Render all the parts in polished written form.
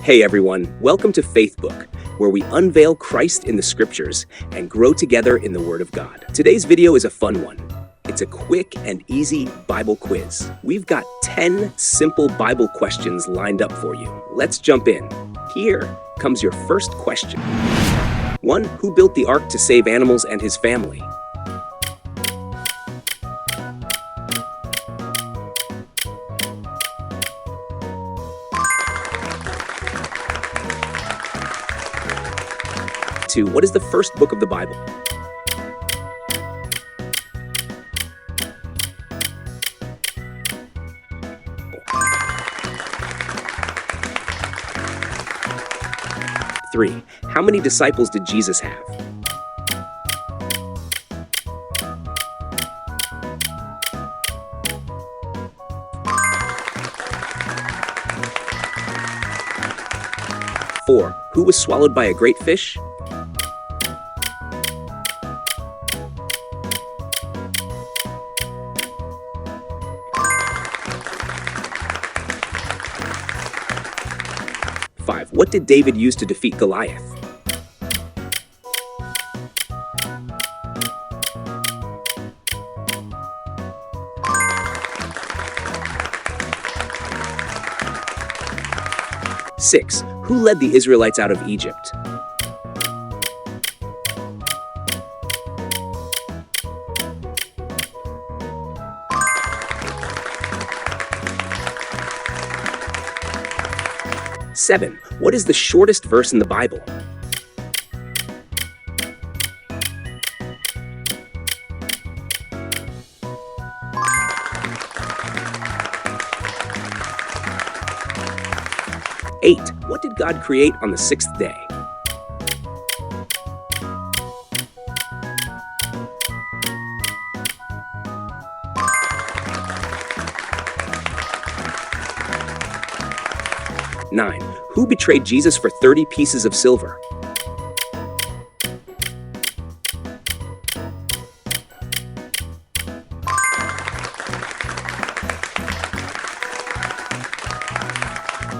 Hey everyone, welcome to Faithbook, where we unveil Christ in the scriptures and grow together in the Word of God. Today's video is a fun one. It's a quick and easy Bible quiz. We've got 10 simple Bible questions lined up for you. Let's jump in. Here comes your first question. 1. Who built the ark to save animals and his family? Two. What is the first book of the Bible? Three. How many disciples did Jesus have? Four. Who was swallowed by a great fish? Five. What did David use to defeat Goliath? Six. Who led the Israelites out of Egypt? Seven. What is the shortest verse in the Bible? Eight. What did God create on the sixth day? Nine. Who betrayed Jesus for 30 pieces of silver?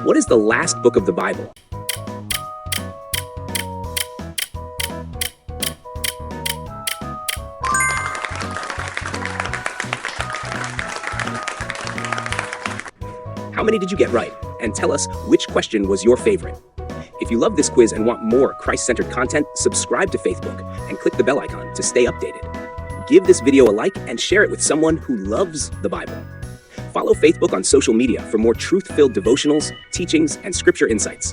What is the last book of the Bible? How many did you get right? And tell us which question was your favorite. If you love this quiz and want more Christ-centered content, subscribe to Faithbook and click the bell icon to stay updated. Give this video a like and share it with someone who loves the Bible. Follow Faithbook on social media for more truth-filled devotionals, teachings, and scripture insights.